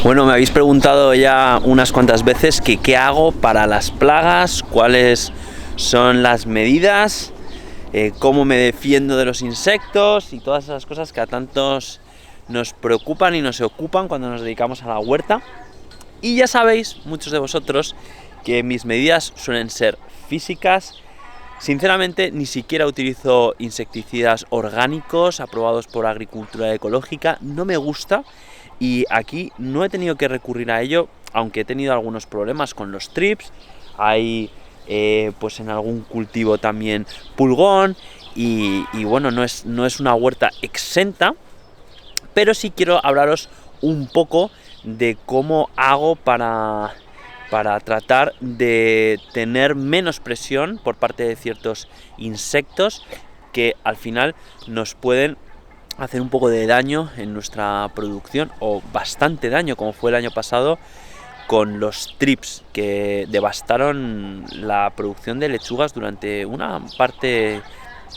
Bueno, me habéis preguntado ya unas cuantas veces que qué hago para las plagas, cuáles son las medidas, cómo me defiendo de los insectos y todas esas cosas que a tantos nos preocupan y nos ocupan cuando nos dedicamos a la huerta. Y ya sabéis, muchos de vosotros, que mis medidas suelen ser físicas. Sinceramente, ni siquiera utilizo insecticidas orgánicos aprobados por Agricultura Ecológica, no me gusta. Y aquí no he tenido que recurrir a ello, aunque he tenido algunos problemas con los trips. Hay pues en algún cultivo también pulgón y bueno, no es una huerta exenta, pero sí quiero hablaros un poco de cómo hago para tratar de tener menos presión por parte de ciertos insectos que al final nos pueden hacer un poco de daño en nuestra producción, o bastante daño, como fue el año pasado con los trips que devastaron la producción de lechugas durante una parte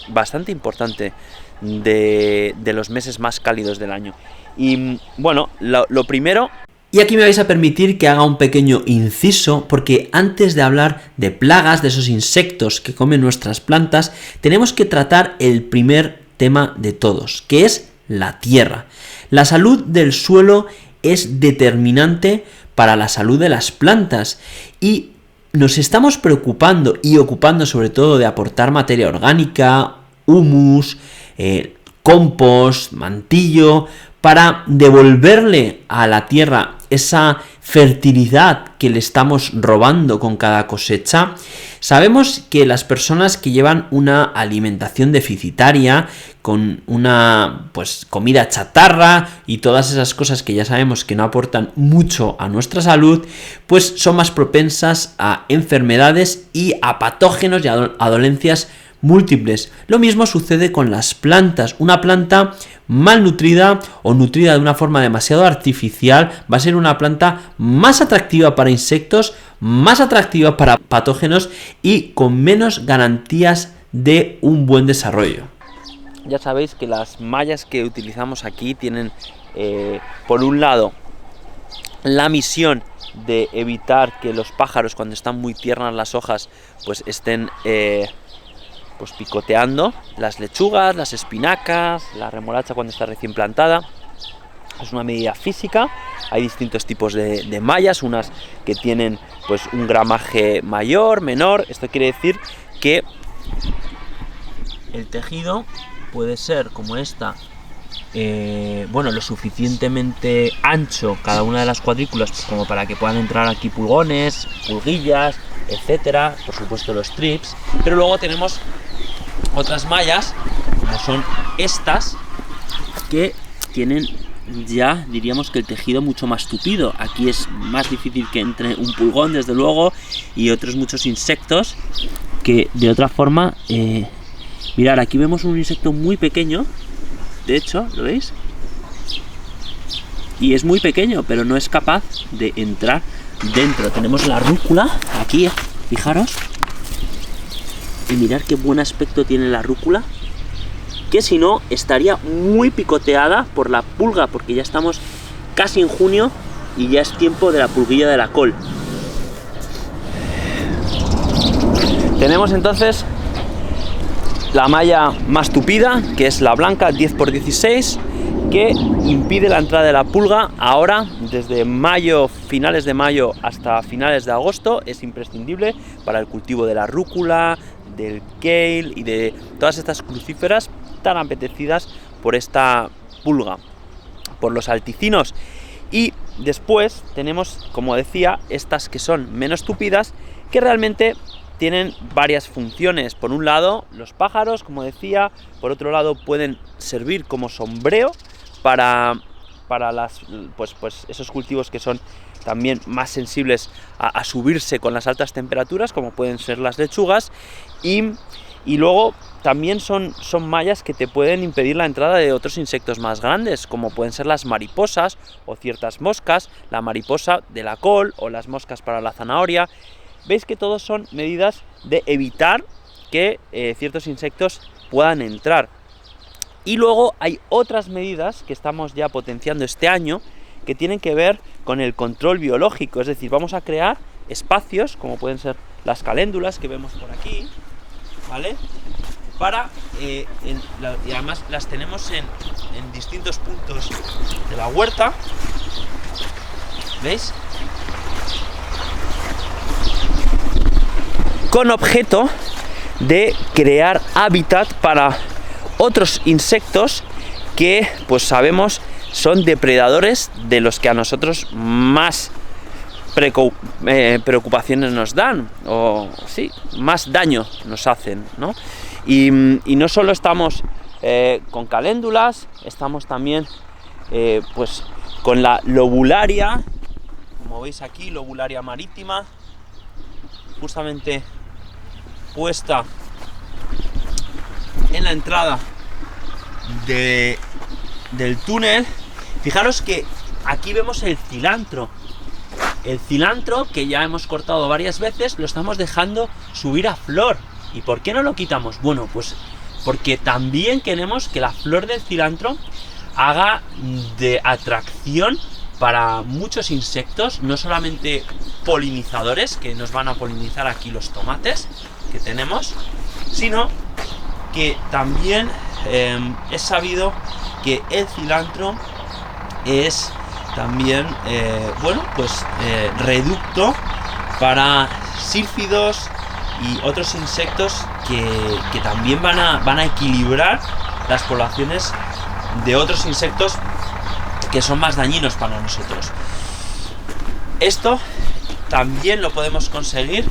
bastante importante de los meses más cálidos del año. Y bueno, lo primero... Y aquí me vais a permitir que haga un pequeño inciso, porque antes de hablar de plagas, de esos insectos que comen nuestras plantas, tenemos que tratar el primer tema de todos, que es la tierra. La salud del suelo es determinante para la salud de las plantas y nos estamos preocupando y ocupando sobre todo de aportar materia orgánica, humus, compost, mantillo, para devolverle a la tierra esa fertilidad que le estamos robando con cada cosecha. Sabemos que las personas que llevan una alimentación deficitaria, con una comida chatarra y todas esas cosas que ya sabemos que no aportan mucho a nuestra salud, pues son más propensas a enfermedades y a patógenos y a dolencias múltiples. Lo mismo sucede con las plantas. Una planta malnutrida o nutrida de una forma demasiado artificial va a ser una planta más atractiva para insectos, más atractiva para patógenos y con menos garantías de un buen desarrollo. Ya sabéis que las mallas que utilizamos aquí tienen, por un lado, la misión de evitar que los pájaros, cuando están muy tiernas las hojas, pues estén picoteando las lechugas, las espinacas, la remolacha cuando está recién plantada. Es una medida física. Hay distintos tipos de mallas, unas que tienen pues un gramaje mayor, menor. Esto quiere decir que el tejido puede ser como esta, lo suficientemente ancho cada una de las cuadrículas, pues, como para que puedan entrar aquí pulgones, pulguillas, etcétera, por supuesto los trips. Pero luego tenemos otras mallas, como son estas, que tienen ya, diríamos, que el tejido mucho más tupido. Aquí es más difícil que entre un pulgón, desde luego, y otros muchos insectos que de otra forma... Mirad, aquí vemos un insecto muy pequeño, de hecho, ¿lo veis? Y es muy pequeño, pero no es capaz de entrar dentro. Tenemos la rúcula, aquí, fijaros. Y mirad qué buen aspecto tiene la rúcula, que si no, estaría muy picoteada por la pulga, porque ya estamos casi en junio y ya es tiempo de la pulguilla de la col. Tenemos entonces la malla más tupida, que es la blanca 10×16, que impide la entrada de la pulga. Ahora, desde mayo, finales de mayo hasta finales de agosto, es imprescindible para el cultivo de la rúcula, del kale y de todas estas crucíferas tan apetecidas por esta pulga, por los alticinos. Y después tenemos, como decía, estas que son menos tupidas, que realmente tienen varias funciones. Por un lado, los pájaros, como decía. Por otro lado, pueden servir como sombrero para esos cultivos que son también más sensibles a subirse con las altas temperaturas, como pueden ser las lechugas. Y luego también son mallas que te pueden impedir la entrada de otros insectos más grandes, como pueden ser las mariposas o ciertas moscas, la mariposa de la col o las moscas para la zanahoria. Veis que todos son medidas de evitar que ciertos insectos puedan entrar. Y luego hay otras medidas que estamos ya potenciando este año, que tienen que ver con el control biológico, es decir, vamos a crear espacios, como pueden ser las caléndulas que vemos por aquí, ¿vale? Para, y además las tenemos en distintos puntos de la huerta, ¿veis? Con objeto de crear hábitat para otros insectos que, pues sabemos, son depredadores de los que a nosotros más preocupaciones nos dan, o sí, más daño nos hacen, ¿no? Y no solo estamos con caléndulas, estamos también pues con la lobularia, como veis aquí, lobularia marítima, justamente puesta en la entrada del túnel. Fijaros que aquí vemos el cilantro. El cilantro, que ya hemos cortado varias veces, lo estamos dejando subir a flor. ¿Y por qué no lo quitamos? Bueno, pues porque también queremos que la flor del cilantro haga de atracción para muchos insectos, no solamente polinizadores, que nos van a polinizar aquí los tomates que tenemos, sino que también es sabido que el cilantro es también, reducto para sílfidos y otros insectos que también van a equilibrar las poblaciones de otros insectos que son más dañinos para nosotros. Esto también lo podemos conseguir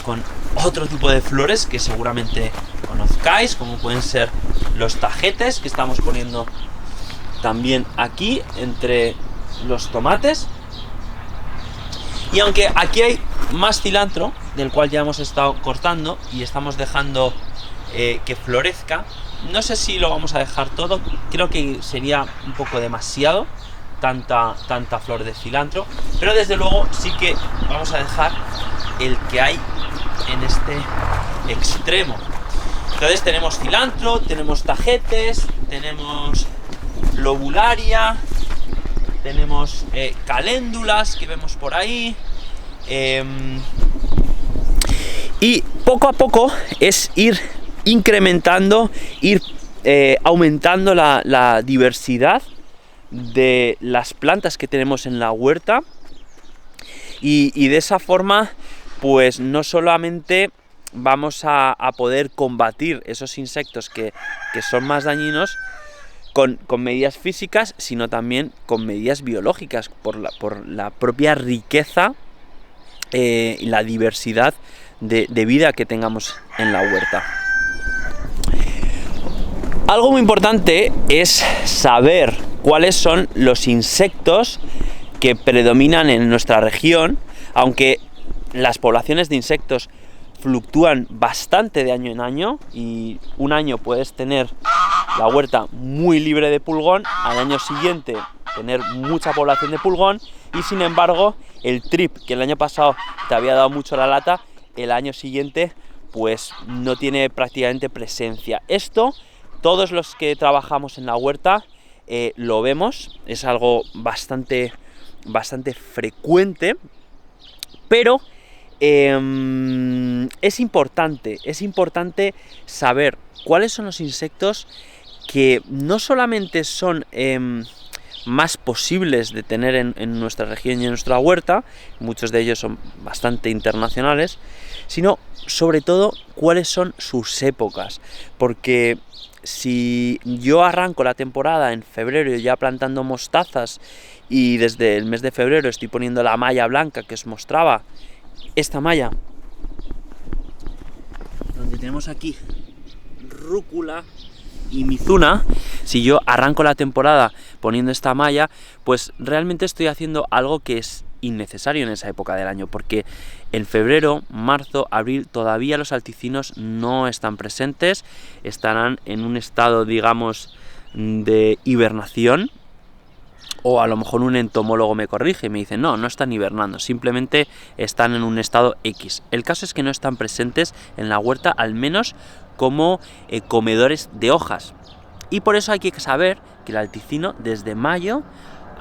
con otro tipo de flores que seguramente conozcáis, como pueden ser los tajetes que estamos poniendo también aquí entre los tomates. Y aunque aquí hay más cilantro, del cual ya hemos estado cortando y estamos dejando que florezca, no sé si lo vamos a dejar todo, creo que sería un poco demasiado tanta flor de cilantro, pero desde luego sí que vamos a dejar el que hay en este extremo. Entonces tenemos cilantro, tenemos tajetes, tenemos lobularia, tenemos caléndulas que vemos por ahí, y poco a poco es ir incrementando, ir aumentando la diversidad de las plantas que tenemos en la huerta, y de esa forma pues no solamente vamos a poder combatir esos insectos que son más dañinos con medidas físicas, sino también con medidas biológicas, por la propia riqueza y la diversidad de vida que tengamos en la huerta. Algo muy importante es saber cuáles son los insectos que predominan en nuestra región, aunque las poblaciones de insectos fluctúan bastante de año en año, y un año puedes tener la huerta muy libre de pulgón, al año siguiente tener mucha población de pulgón, y sin embargo el trip que el año pasado te había dado mucho la lata, el año siguiente pues no tiene prácticamente presencia. Esto, todos los que trabajamos en la huerta lo vemos, es algo bastante frecuente, pero es importante saber cuáles son los insectos que no solamente son más posibles de tener en nuestra región y en nuestra huerta, muchos de ellos son bastante internacionales, sino sobre todo cuáles son sus épocas, porque si yo arranco la temporada en febrero ya plantando mostazas, y desde el mes de febrero estoy poniendo la malla blanca que os mostraba, esta malla, donde tenemos aquí rúcula y mizuna, si yo arranco la temporada poniendo esta malla, pues realmente estoy haciendo algo que es innecesario en esa época del año, porque en febrero, marzo, abril todavía los alticinos no están presentes, estarán en un estado, digamos, de hibernación, o a lo mejor un entomólogo me corrige y me dice no están hibernando, simplemente están en un estado X. El caso es que no están presentes en la huerta, al menos como comedores de hojas, y por eso hay que saber que el alticino desde mayo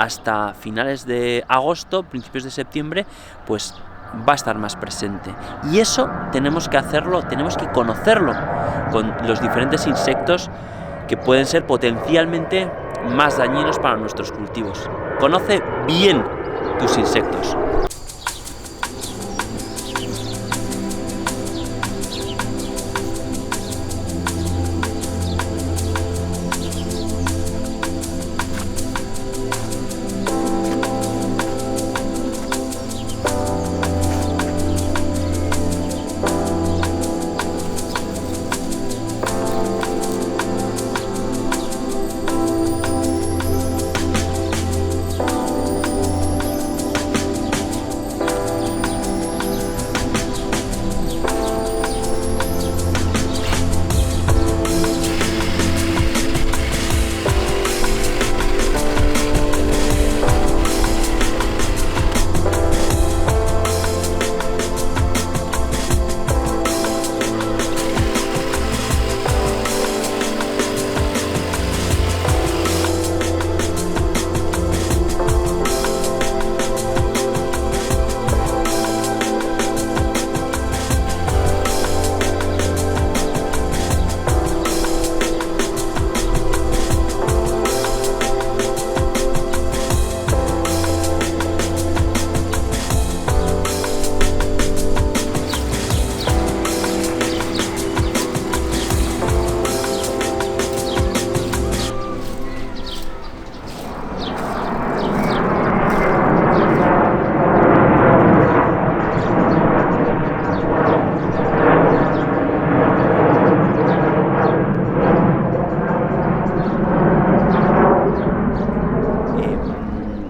hasta finales de agosto, principios de septiembre, pues va a estar más presente. Y eso tenemos que hacerlo, tenemos que conocerlo con los diferentes insectos que pueden ser potencialmente más dañinos para nuestros cultivos. Conoce bien tus insectos.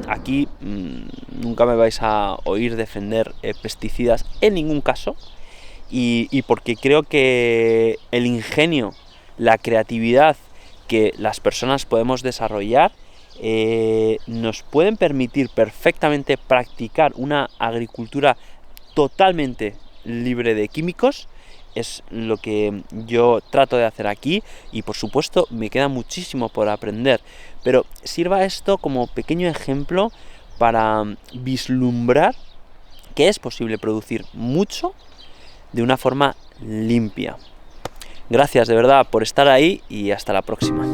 Aquí nunca me vais a oír defender pesticidas en ningún caso, y porque creo que el ingenio, la creatividad que las personas podemos desarrollar nos pueden permitir perfectamente practicar una agricultura totalmente libre de químicos. Es lo que yo trato de hacer aquí, y por supuesto me queda muchísimo por aprender, pero sirva esto como pequeño ejemplo para vislumbrar que es posible producir mucho de una forma limpia. Gracias de verdad por estar ahí y hasta la próxima.